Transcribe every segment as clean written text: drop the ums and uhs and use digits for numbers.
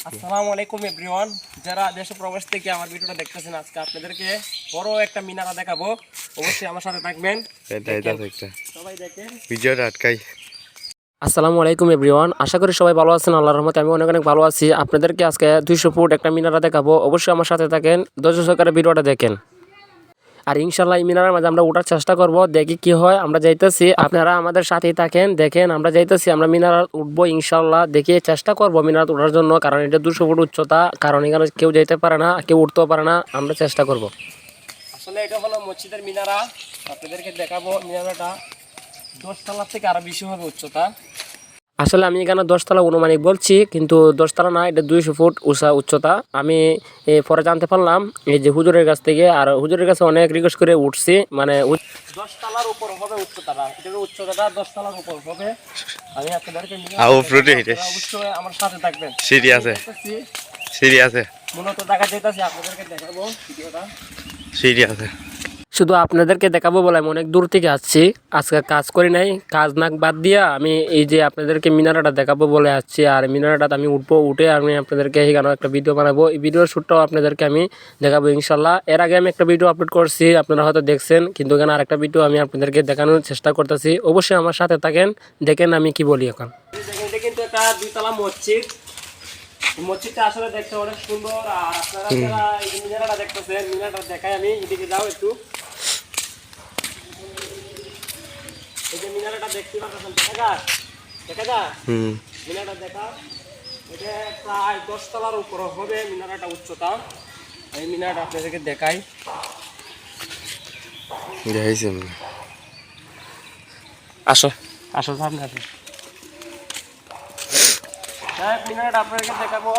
আসসালামু আলাইকুম এভরিওয়ান, যারা দেশ প্রবাস থেকে আমার ভিডিওটা দেখতেছেন, আজকে আপনাদেরকে বড় একটা মিনারা দেখাবো। অবশ্যই আমার সাথে থাকবেন। সবাই দেখেন ভিডিওটা আটকাই। আসসালামু আলাইকুম এভরিওয়ান, আশা করি সবাই ভালো আছেন। আল্লাহর রহমতে আমি অনেক ভালো আছি। আপনাদেরকে আজকে 200 ফুট একটা মিনারা দেখাবো। অবশ্যই আমার সাথে থাকেন, ধৈর্য সহকারে ভিডিওটা দেখেন। আর ইনশাল্লাহ এই মিনারের মাঝে আমরা ওঠার চেষ্টা করব, দেখি কি হয়। আমরা যাইতেছি, আপনারা আমাদের সাথেই থাকেন, দেখেন আমরা যাইতেছি, আমরা মিনার উঠবো ইনশাল্লাহ। দেখে চেষ্টা করব মিনার ওঠার জন্য, কারণ এটা 200 ফুট উচ্চতা, কারণ এখানে কেউ যাইতে পারে না, কেউ উঠতেও পারে না। আমরা চেষ্টা করব। আসলে এটা হলো মসজিদের মিনারা, আপনাদেরকে দেখাবো। মিনারাটা 10 তলা থেকে আরো বেশি হবে উচ্চতা। আসলে আমি এখানে 10 তলা অনুমানিক বলছি, কিন্তু 10 তলা না, এটা 200 ফুট উচ্চতা। আমি পরে জানতে পারলাম এই যে হুজুরের কাছ থেকে, আর হুজুরের কাছে অনেক রিকোয়েস্ট করে উঠছি, মানে 10 তলার উপর হবে উচ্চতাটা। এটার উচ্চতাটা 10 তলার উপর হবে। আমি আপনাদেরকে অবশ্যই আমার সাথে থাকবেন। সিঁড়ি আছে মূলত দেখা যাইতেছে, আপনাদেরকে দেখাবো ভিডিওটা। সিঁড়ি আছে। শুধু আপনাদেরকে দেখাবো বলে আমি অনেক দূর থেকে আসছি। আজকে কাজ করি নাই, কাজ না বাদ দিয়া আমি এই যে আপনাদেরকে মিনারাটা দেখাবো বলে আসছি। আর মিনারাটাতে আমি উঠবো, উঠে আমি আপনাদেরকে এখানে একটা ভিডিও বানাবো। এই ভিডিওর শ্যুটটাও আপনাদেরকে আমি দেখাবো ইনশাল্লাহ। এর আগে আমি একটা ভিডিও আপলোড করছি, আপনারা হয়তো দেখছেন, কিন্তু এখানে আরেকটা ভিডিও আমি আপনাদেরকে দেখানোর চেষ্টা করতেছি। অবশ্যই আমার সাথে থাকেন, দেখেন আমি কি বলি এখন। এটা কিন্তু একটা 2 তলা মসজিদ। মসজিদটা আসলে দেখতে অনেক সুন্দর। আর আপনারা যারা এই মিনারটা দেখতেছেন, মিনারটা দেখাই আমি, এদিকে যাও একটু। এই যে মিনারটা দেখতে পাচ্ছেন, দেখা যায় মিনারটা দেখা। এটা প্রায় 10 তলার উপর হবে মিনারটা উচ্চতা। এই মিনারটা আপনাদেরকে দেখাই। আসো আসো, সামনে আসো। মিনারটা আপনাদেরকে দেখাবো,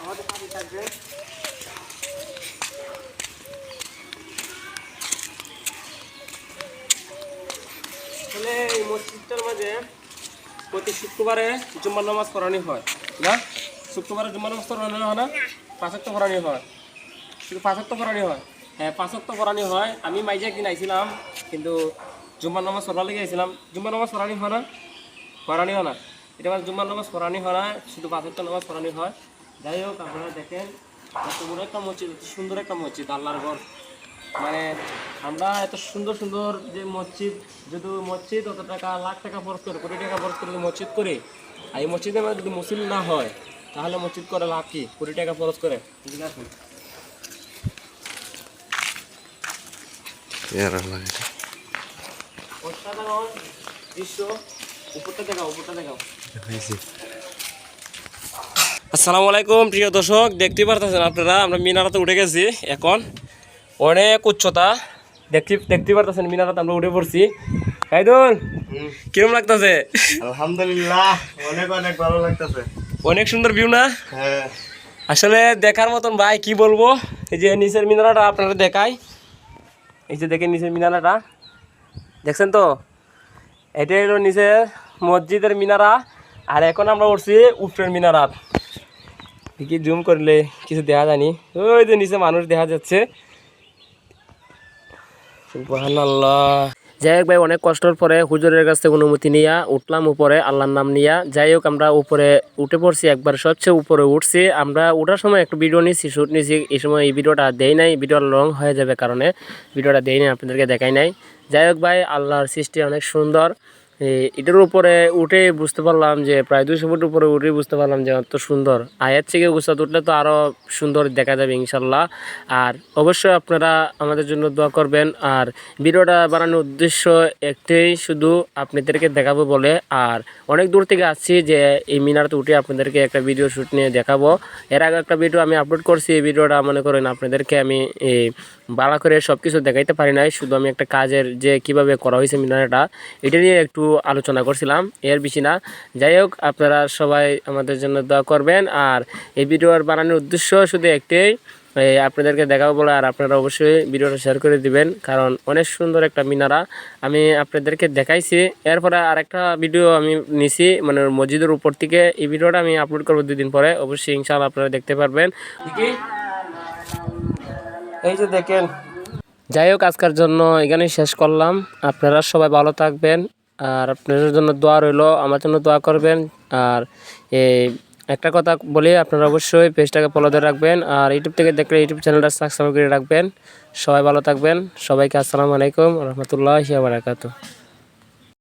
আমাদের সাথে থাকবে। আসলে এই মসজিদটার মাঝে প্রতি শুক্রবারে জুম্মার নামাজ পড়ানো হয় না? শুক্রবারে জুম্মার নামাজ পড়ানো হয় না? 5 ওয়াক্ত পড়ানো হয়, শুধু 5 ওয়াক্ত পড়ানো হয়। হ্যাঁ, 5 ওয়াক্ত পড়ানো হয়। আমি মাইজে একদিন আইছিলাম, কিন্তু জুম্মার নামাজ পড়ার লেগে আইছিলাম। জুম্মার নামাজ পড়ানো হয় না, পড়ানো হয় না। এটা মানে জুম্মার নামাজ পড়ানো হয় না, শুধু 5 ওয়াক্ত নামাজ পড়ানো হয়। যাই হোক, আপনারা দেখেন এত বড় একটা মসজিদ, এত সুন্দর একটা মসজিদ, আল্লাহর ঘর। মানে আমরা এত সুন্দর সুন্দর যে মসজিদ, যদি মসজিদ অত টাকা, লাখ টাকা খরচ করে, কোটি টাকা খরচ করে মসজিদ করে, আর এই মসজিদের মধ্যে যদি মুসলিম না হয়, তাহলে মসজিদ করে লাভ কি? কোটি টাকা খরচ করে। অসাধারণ দৃশ্য। উপরটা দেখাও, উপরটা দেখাও। আসসালামু আলাইকুম প্রিয় দর্শক, দেখতে পারতেছেন আপনারা, আমরা মিনারাতে উঠে গেছি। এখন অনেক উচ্চতা, দেখতে পারতেছেন মিনারাতে আমরা উঠে পড়ছি। খাইদুল, কিরকম লাগতেছে? আলহামদুলিল্লাহ, অনেক অনেক ভালো লাগতেছে। অনেক সুন্দর ভিউ না? হ্যাঁ, আসলে দেখার মতন ভাই, কি বলবো। এই যে নিচের মিনারাটা আপনারা দেখাই, এই যে দেখেন নিচের মিনারাটা, দেখছেন তো? এটাই হলো নিচের মসজিদের মিনারা। আর এখন আমরা উঠছি উপরের মিনারাত। কি জুম করলে কিছু দেখা যায়নি, ওই যে নিচে মানুষ দেখা যাচ্ছে। সুবহানাল্লাহ। যাই হোক ভাই, অনেক কষ্টের পরে হুজুরের কাছ থেকে অনুমতি নিয়ে উঠলাম উপরে, আল্লাহর নাম নিয়ে। যাই হোক, আমরা উপরে উঠে পড়ছি, একবার সবচেয়ে উপরে উঠছি। আমরা উঠার সময় একটু ভিডিও নিচ্ছি, শ্যুট নিচ্ছি। এই সময় এই ভিডিওটা দেই নাই, ভিডিও লং হয়ে যাবে কারণে ভিডিওটা দেই নাই, আপনাদেরকে দেখাই নাই। যাই হোক ভাই, আল্লাহর সৃষ্টি অনেক সুন্দর। এটার উপরে উঠে বুঝতে পারলাম যে প্রায় 200 ফুট উপরে উঠে বুঝতে পারলাম যে অত সুন্দর। আয়ের থেকে উঁচা উঠলে তো আরও সুন্দর দেখা যাবে ইনশাল্লাহ। আর অবশ্যই আপনারা আমাদের জন্য দোয়া করবেন। আর ভিডিওটা বানানোর উদ্দেশ্য একটাই, শুধু আপনাদেরকে দেখাবো বলে। আর অনেক দূর থেকে আসছি যে এই মিনারতে উঠে আপনাদেরকে একটা ভিডিও শ্যুট নিয়ে দেখাবো। এর আগে একটা ভিডিও আমি আপলোড করছি, এই ভিডিওটা মনে করেন আপনাদেরকে আমি ভালো করে সব কিছু দেখাইতে পারি নাই, শুধু আমি একটা কাজের যে কিভাবে করা হয়েছে মিনারটা, এটা নিয়ে একটু আলোচনা করছিলাম, এর বেশি না। যাই হোক, আপনারা সবাই আমাদের জন্য দোয়া করবেন। আর এই ভিডিওর বানানোর উদ্দেশ্য শুধু একটাই, আপনাদেরকে দেখাবো বলে। আর আপনারা অবশ্যই ভিডিওটা শেয়ার করে দিবেন, কারণ অনেক সুন্দর একটা মিনারা আমি আপনাদেরকে দেখাইছি। এরপরে আরেকটা ভিডিও আমি নিছি, মানে মসজিদের উপর থেকে। এই ভিডিওটা আমি আপলোড করবো 2 দিন পরে, অবশ্যই ইনশাআল্লাহ আপনারা দেখতে পারবেন। এই যে দেখেন। যাই হোক, আজকের জন্য এখানেই শেষ করলাম। আপনারা সবাই ভালো থাকবেন, আর আপনাদের জন্য দোয়া রইল, আমার জন্য দোয়া করবেন। আর একটা কথা বলি, আপনারা অবশ্যই পেজটাকে ফলো দিয়ে রাখবেন, আর ইউটিউব থেকে দেখলে ইউটিউব চ্যানেলটা সাবস্ক্রাইব করে রাখবেন। সবাই ভালো থাকবেন। সবাইকে আসসালামু আলাইকুম রহমতুল্লাহি ওয়া বারাকাতুহু।